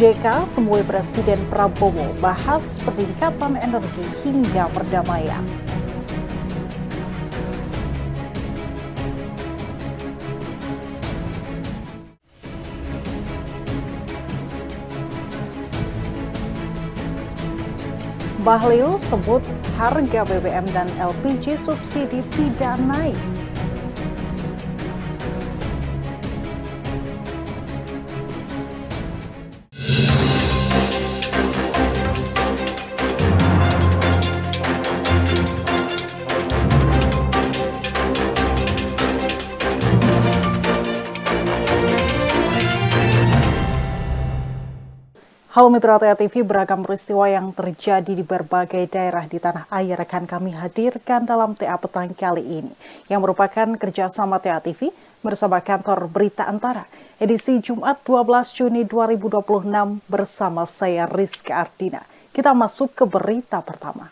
JK temui Presiden Prabowo, bahas peningkatan energi hingga perdamaian. Bahlil sebut harga BBM dan LPG subsidi tidak naik. Halo Mitra TA TV, beragam peristiwa yang terjadi di berbagai daerah di tanah air akan kami hadirkan dalam TA Petang kali ini, yang merupakan kerjasama TA TV bersama kantor Berita Antara, edisi Jumat 12 Juni 2026 bersama saya Rizka Ardina. Kita masuk ke berita pertama.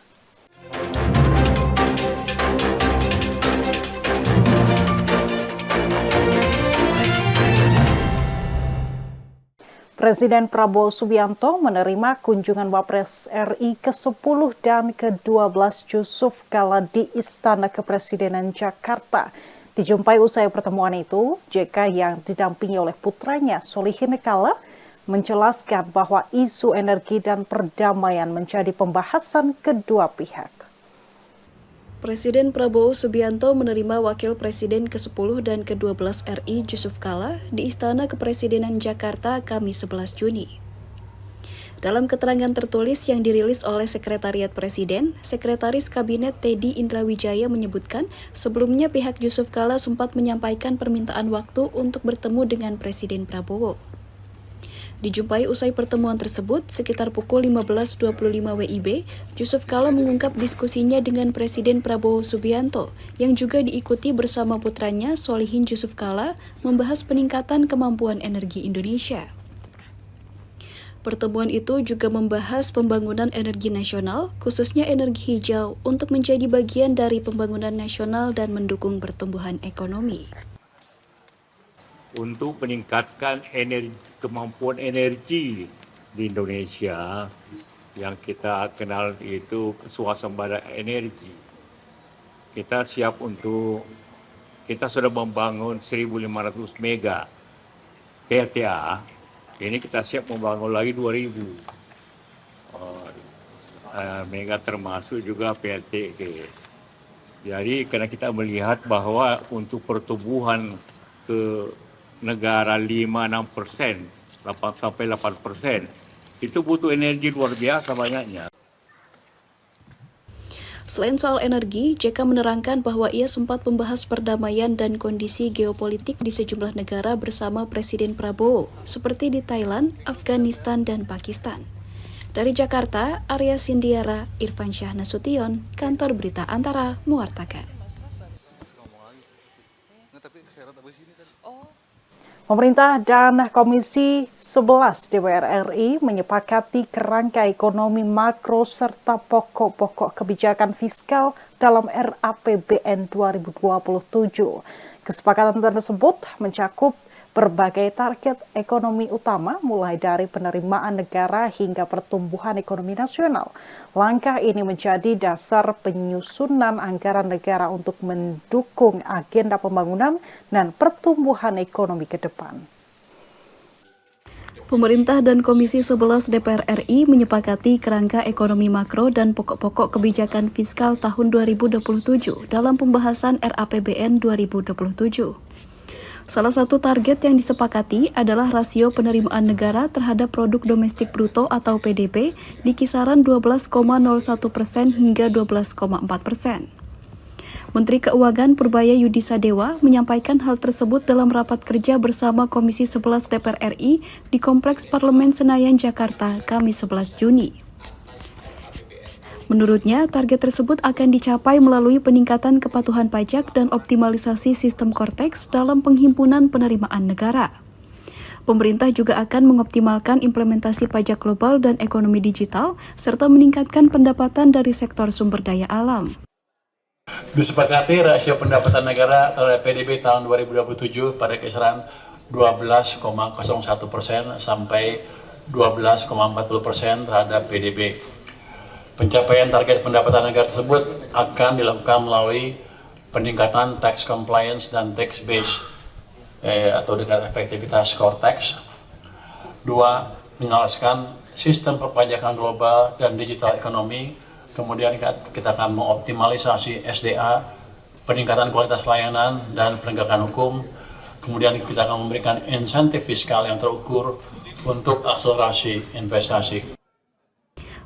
Presiden Prabowo Subianto menerima kunjungan Wapres RI ke-10 dan ke-12 Yusuf Kala di Istana Kepresidenan Jakarta. Dijumpai usai pertemuan itu, JK yang didampingi oleh putranya Solihin Kala menjelaskan bahwa isu energi dan perdamaian menjadi pembahasan kedua pihak. Presiden Prabowo Subianto menerima Wakil Presiden ke-10 dan ke-12 RI Yusuf Kala di Istana Kepresidenan Jakarta Kamis 11 Juni. Dalam keterangan tertulis yang dirilis oleh Sekretariat Presiden, Sekretaris Kabinet Teddy Indrawijaya menyebutkan sebelumnya pihak Yusuf Kala sempat menyampaikan permintaan waktu untuk bertemu dengan Presiden Prabowo. Dijumpai usai pertemuan tersebut, sekitar pukul 15.25 WIB, Yusuf Kala mengungkap diskusinya dengan Presiden Prabowo Subianto, yang juga diikuti bersama putranya Solihin Yusuf Kala, membahas peningkatan kemampuan energi Indonesia. Pertemuan itu juga membahas pembangunan energi nasional, khususnya energi hijau, untuk menjadi bagian dari pembangunan nasional dan mendukung pertumbuhan ekonomi. Untuk meningkatkan kemampuan energi di Indonesia yang kita kenal itu swasembada energi. Kita siap kita sudah membangun 1.500 mega PLTA. Ini kita siap membangun lagi 2.000 mega, termasuk juga PLTG. Jadi karena kita melihat bahwa untuk pertumbuhan ke negara 5-6%, 8-8%, itu butuh energi luar biasa banyaknya. Selain soal energi, JK menerangkan bahwa ia sempat membahas perdamaian dan kondisi geopolitik di sejumlah negara bersama Presiden Prabowo, seperti di Thailand, Afghanistan, dan Pakistan. Dari Jakarta, Arya Sindiara, Irfan Syah Nasution, Kantor Berita Antara, mewartakan. Pemerintah dan Komisi 11 DPR RI menyepakati kerangka ekonomi makro serta pokok-pokok kebijakan fiskal dalam RAPBN 2027. Kesepakatan tersebut mencakup berbagai target ekonomi utama, mulai dari penerimaan negara hingga pertumbuhan ekonomi nasional. Langkah ini menjadi dasar penyusunan anggaran negara untuk mendukung agenda pembangunan dan pertumbuhan ekonomi ke depan. Pemerintah dan Komisi 11 DPR RI menyepakati kerangka ekonomi makro dan pokok-pokok kebijakan fiskal tahun 2027 dalam pembahasan RAPBN 2027. Salah satu target yang disepakati adalah rasio penerimaan negara terhadap produk domestik bruto atau PDB di kisaran 12,01% hingga 12,4%. Menteri Keuangan Purbaya Yudi Sadewa menyampaikan hal tersebut dalam rapat kerja bersama Komisi 11 DPR RI di Kompleks Parlemen Senayan, Jakarta, Kamis 11 Juni. Menurutnya, target tersebut akan dicapai melalui peningkatan kepatuhan pajak dan optimalisasi sistem Cortex dalam penghimpunan penerimaan negara. Pemerintah juga akan mengoptimalkan implementasi pajak global dan ekonomi digital, serta meningkatkan pendapatan dari sektor sumber daya alam. Disepakati rasio pendapatan negara terhadap PDB tahun 2027 pada kisaran 12,01% sampai 12,40% terhadap PDB. Pencapaian target pendapatan negara tersebut akan dilakukan melalui peningkatan tax compliance dan tax base atau dengan efektivitas core tax. 2. Menyelesaikan sistem perpajakan global dan digital ekonomi. Kemudian kita akan mengoptimalisasi SDA, peningkatan kualitas layanan dan penegakan hukum. Kemudian kita akan memberikan insentif fiskal yang terukur untuk akselerasi investasi.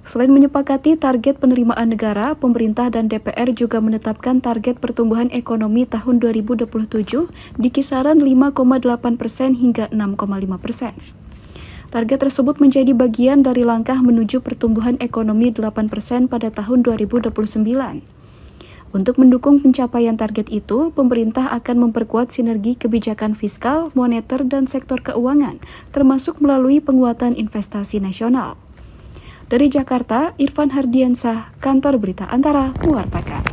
Selain menyepakati target penerimaan negara, pemerintah dan DPR juga menetapkan target pertumbuhan ekonomi tahun 2027 di kisaran 5,8% hingga 6,5%. Target tersebut menjadi bagian dari langkah menuju pertumbuhan ekonomi 8% pada tahun 2029. Untuk mendukung pencapaian target itu, pemerintah akan memperkuat sinergi kebijakan fiskal, moneter, dan sektor keuangan, termasuk melalui penguatan investasi nasional. Dari Jakarta, Irfan Hardiansah, Kantor Berita Antara, mewartakan.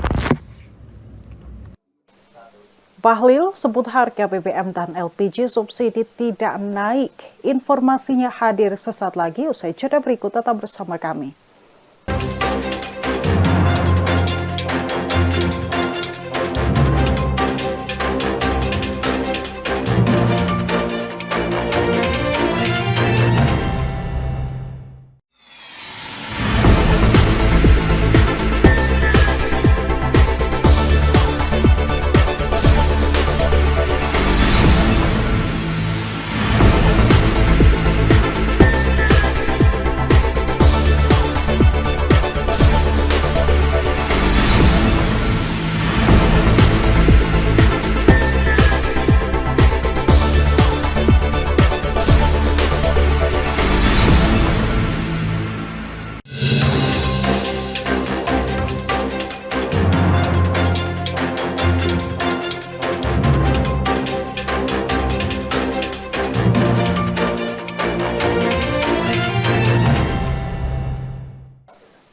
Bahlil sebut harga BBM dan LPG subsidi tidak naik. Informasinya hadir sesaat lagi, usai jeda berikut tetap bersama kami.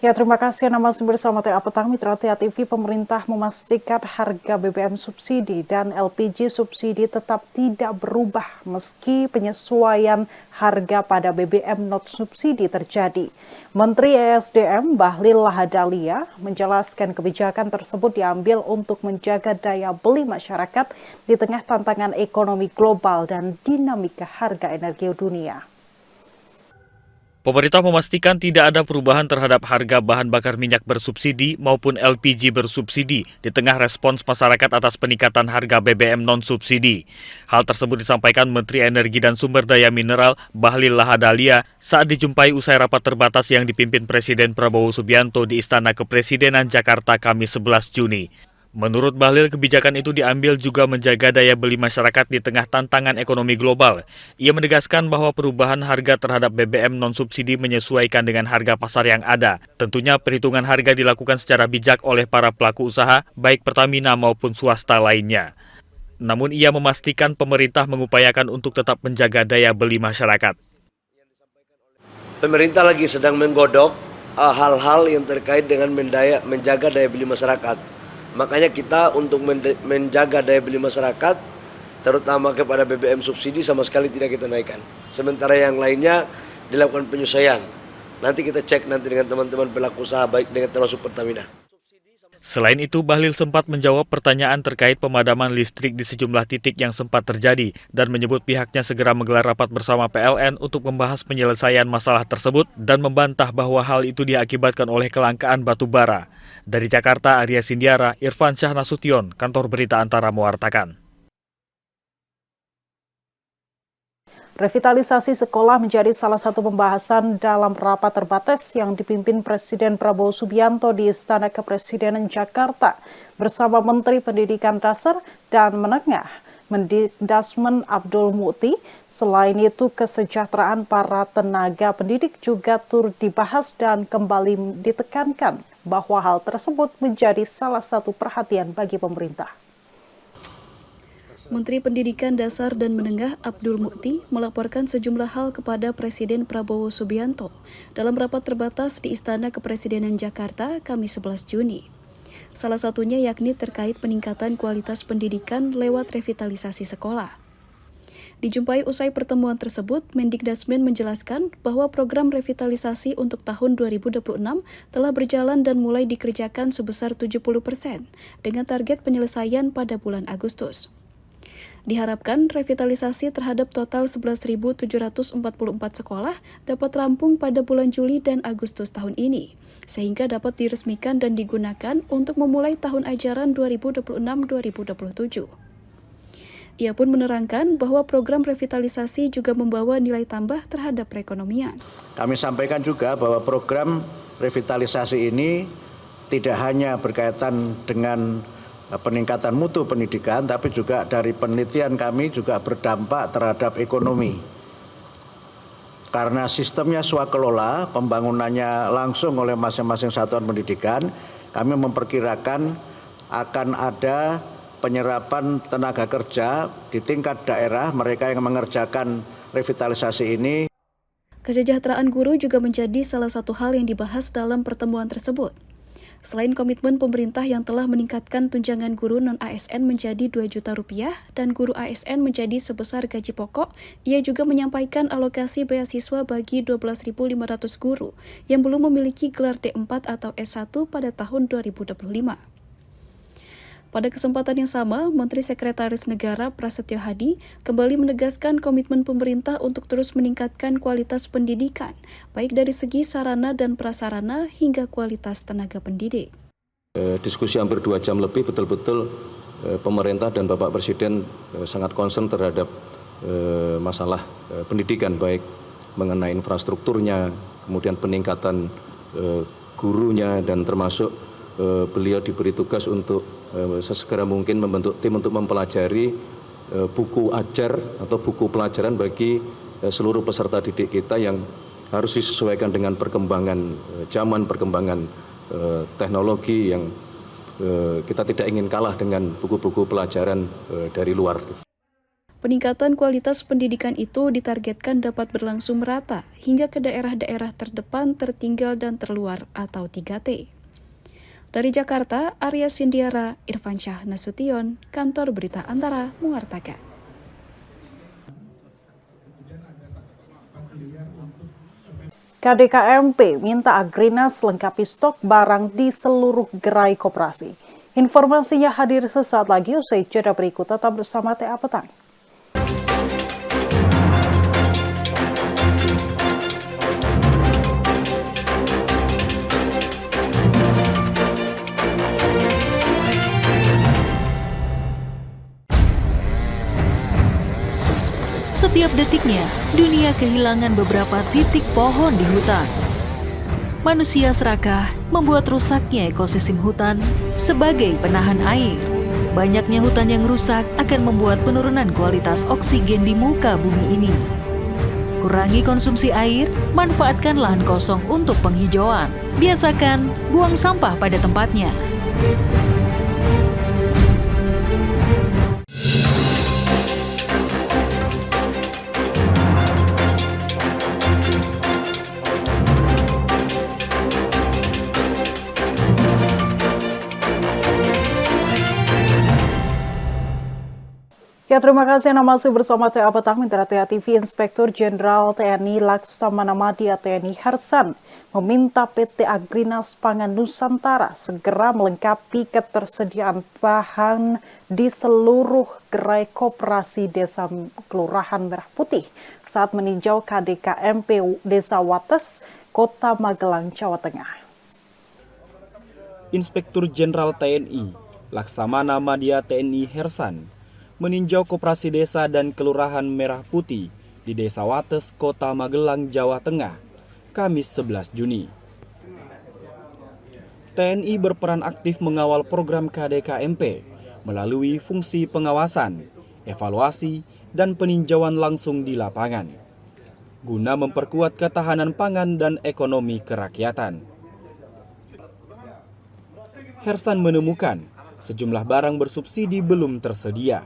Ya, terima kasih Anda masih bersama TA Petang Mitra TA TV. Pemerintah memastikan harga BBM subsidi dan LPG subsidi tetap tidak berubah meski penyesuaian harga pada BBM non subsidi terjadi. Menteri ESDM Bahlil Lahadalia menjelaskan kebijakan tersebut diambil untuk menjaga daya beli masyarakat di tengah tantangan ekonomi global dan dinamika harga energi dunia. Pemerintah memastikan tidak ada perubahan terhadap harga bahan bakar minyak bersubsidi maupun LPG bersubsidi di tengah respons masyarakat atas peningkatan harga BBM non-subsidi. Hal tersebut disampaikan Menteri Energi dan Sumber Daya Mineral Bahlil Lahadalia saat dijumpai usai rapat terbatas yang dipimpin Presiden Prabowo Subianto di Istana Kepresidenan Jakarta Kamis 11 Juni. Menurut Bahlil, kebijakan itu diambil juga menjaga daya beli masyarakat di tengah tantangan ekonomi global. Ia menegaskan bahwa perubahan harga terhadap BBM non-subsidi menyesuaikan dengan harga pasar yang ada. Tentunya perhitungan harga dilakukan secara bijak oleh para pelaku usaha, baik Pertamina maupun swasta lainnya. Namun ia memastikan pemerintah mengupayakan untuk tetap menjaga daya beli masyarakat. Pemerintah lagi sedang menggodok hal-hal yang terkait dengan menjaga daya beli masyarakat. Makanya kita untuk menjaga daya beli masyarakat, terutama kepada BBM subsidi sama sekali tidak kita naikkan. Sementara yang lainnya dilakukan penyesuaian. Nanti kita cek nanti dengan teman-teman pelaku usaha baik dengan termasuk Pertamina. Selain itu, Bahlil sempat menjawab pertanyaan terkait pemadaman listrik di sejumlah titik yang sempat terjadi dan menyebut pihaknya segera menggelar rapat bersama PLN untuk membahas penyelesaian masalah tersebut dan membantah bahwa hal itu diakibatkan oleh kelangkaan batu bara. Dari Jakarta, Arya Sindiara, Irfan Syah Nasution, Kantor Berita Antara mewartakan. Revitalisasi sekolah menjadi salah satu pembahasan dalam rapat terbatas yang dipimpin Presiden Prabowo Subianto di Istana Kepresidenan Jakarta bersama Menteri Pendidikan Dasar dan Menengah, Mendikbud Abdul Mukti. Selain itu, kesejahteraan para tenaga pendidik juga turut dibahas dan kembali ditekankan bahwa hal tersebut menjadi salah satu perhatian bagi pemerintah. Menteri Pendidikan Dasar dan Menengah Abdul Mukti melaporkan sejumlah hal kepada Presiden Prabowo Subianto dalam rapat terbatas di Istana Kepresidenan Jakarta Kamis 11 Juni. Salah satunya yakni terkait peningkatan kualitas pendidikan lewat revitalisasi sekolah. Dijumpai usai pertemuan tersebut, Mendikdasmen menjelaskan bahwa program revitalisasi untuk tahun 2026 telah berjalan dan mulai dikerjakan sebesar 70% dengan target penyelesaian pada bulan Agustus. Diharapkan revitalisasi terhadap total 11.744 sekolah dapat rampung pada bulan Juli dan Agustus tahun ini, sehingga dapat diresmikan dan digunakan untuk memulai tahun ajaran 2026-2027. Ia pun menerangkan bahwa program revitalisasi juga membawa nilai tambah terhadap perekonomian. Kami sampaikan juga bahwa program revitalisasi ini tidak hanya berkaitan dengan peningkatan mutu pendidikan, tapi juga dari penelitian kami juga berdampak terhadap ekonomi. Karena sistemnya swakelola, pembangunannya langsung oleh masing-masing satuan pendidikan, kami memperkirakan akan ada penyerapan tenaga kerja di tingkat daerah mereka yang mengerjakan revitalisasi ini. Kesejahteraan guru juga menjadi salah satu hal yang dibahas dalam pertemuan tersebut. Selain komitmen pemerintah yang telah meningkatkan tunjangan guru non-ASN menjadi Rp2 juta dan guru ASN menjadi sebesar gaji pokok, ia juga menyampaikan alokasi beasiswa bagi 12.500 guru yang belum memiliki gelar D4 atau S1 pada tahun 2025. Pada kesempatan yang sama, Menteri Sekretaris Negara Prasetyo Hadi kembali menegaskan komitmen pemerintah untuk terus meningkatkan kualitas pendidikan, baik dari segi sarana dan prasarana hingga kualitas tenaga pendidik. Diskusi hampir 2 jam lebih, betul-betul pemerintah dan Bapak Presiden sangat concern terhadap masalah pendidikan, baik mengenai infrastrukturnya, kemudian peningkatan gurunya, dan termasuk beliau diberi tugas untuk sesegera mungkin membentuk tim untuk mempelajari buku ajar atau buku pelajaran bagi seluruh peserta didik kita yang harus disesuaikan dengan perkembangan zaman, perkembangan teknologi yang kita tidak ingin kalah dengan buku-buku pelajaran dari luar. Peningkatan kualitas pendidikan itu ditargetkan dapat berlangsung merata hingga ke daerah-daerah terdepan, tertinggal, dan terluar atau 3T. Dari Jakarta, Arya Sindiara, Irfansyah Nasution, Kantor Berita Antara mengartakan. KDKMP minta Agrinas lengkapi stok barang di seluruh gerai koperasi. Informasinya hadir sesaat lagi usai jeda berikut. Tetap bersama TA Petang. Setiap detiknya, dunia kehilangan beberapa titik pohon di hutan. Manusia serakah membuat rusaknya ekosistem hutan sebagai penahan air. Banyaknya hutan yang rusak akan membuat penurunan kualitas oksigen di muka bumi ini. Kurangi konsumsi air, manfaatkan lahan kosong untuk penghijauan. Biasakan buang sampah pada tempatnya. Ya, terima kasih Anda masih bersama TA Petang. Mitra TA TV, Inspektur Jenderal TNI Laksamana Madya TNI Hersan meminta PT Agrinas Pangan Nusantara segera melengkapi ketersediaan bahan di seluruh gerai koperasi Desa Kelurahan Merah Putih saat meninjau KDKMP Desa Wates, Kota Magelang, Jawa Tengah. Inspektur Jenderal TNI Laksamana Madya TNI Hersan meninjau koperasi desa dan kelurahan Merah Putih di Desa Wates, Kota Magelang, Jawa Tengah, Kamis 11 Juni. TNI berperan aktif mengawal program KDKMP melalui fungsi pengawasan, evaluasi, dan peninjauan langsung di lapangan, guna memperkuat ketahanan pangan dan ekonomi kerakyatan. Hersan menemukan sejumlah barang bersubsidi belum tersedia,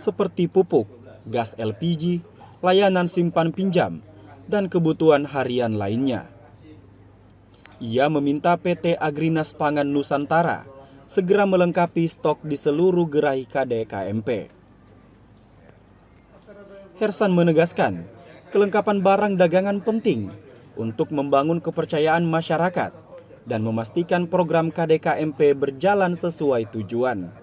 seperti pupuk, gas LPG, layanan simpan pinjam, dan kebutuhan harian lainnya. Ia meminta PT Agrinas Pangan Nusantara segera melengkapi stok di seluruh gerai KDKMP. Hersan menegaskan, kelengkapan barang dagangan penting untuk membangun kepercayaan masyarakat dan memastikan program KDKMP berjalan sesuai tujuan.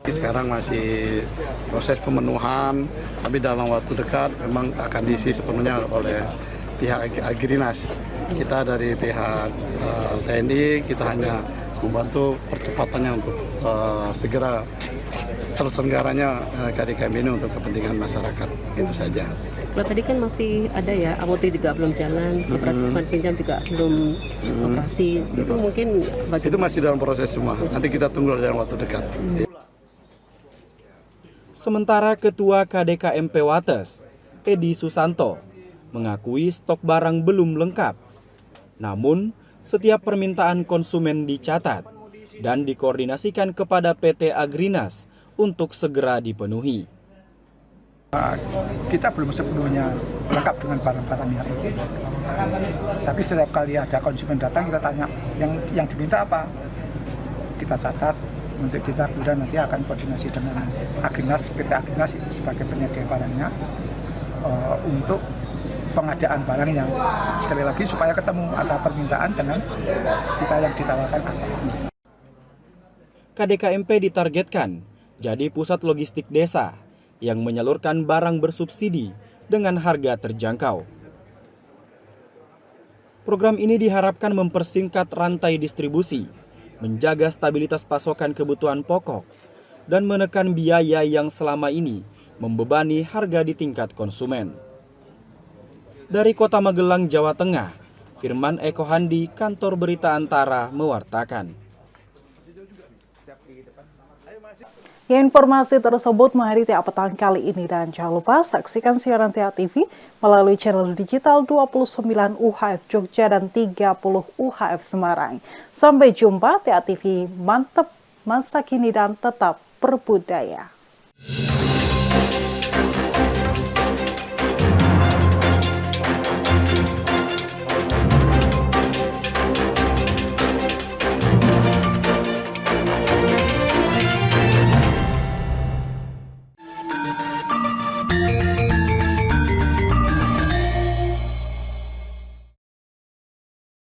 Sekarang masih proses pemenuhan, tapi dalam waktu dekat memang akan diisi sepenuhnya oleh pihak Agrinas. Kita dari pihak TNI, kita hanya membantu percepatannya untuk segera terselenggaranya KDKMP ini untuk kepentingan masyarakat, itu saja. Kalau tadi kan masih ada ya, AMOT juga belum jalan, Simpan Pinjam juga belum operasi, itu mungkin bagaimana? Itu masih dalam proses semua, nanti kita tunggu dalam waktu dekat. Sementara Ketua KDKMP Wates, Edi Susanto, mengakui stok barang belum lengkap. Namun, setiap permintaan konsumen dicatat dan dikoordinasikan kepada PT Agrinas untuk segera dipenuhi. Kita belum sepenuhnya lengkap dengan barang-barang yang itu. Tapi setiap kali ada konsumen datang, kita tanya yang diminta apa. Kita catat untuk kita kemudian nanti akan koordinasi dengan Agrinas, PT Agrinas sebagai penyedia barangnya untuk pengadaan barang yang sekali lagi supaya ketemu antara permintaan dengan kita yang ditawarkan apa. KDKMP ditargetkan jadi pusat logistik desa yang menyalurkan barang bersubsidi dengan harga terjangkau. Program ini diharapkan mempersingkat rantai distribusi, menjaga stabilitas pasokan kebutuhan pokok, dan menekan biaya yang selama ini membebani harga di tingkat konsumen. Dari Kota Magelang, Jawa Tengah, Firman Eko Handi, Kantor Berita Antara, mewartakan. Ya, informasi tersebut mengakhiri Tia Petang kali ini dan jangan lupa saksikan siaran Tia TV melalui channel digital 29 UHF Jogja dan 30 UHF Semarang. Sampai jumpa, Tia TV mantep masa kini dan tetap berbudaya.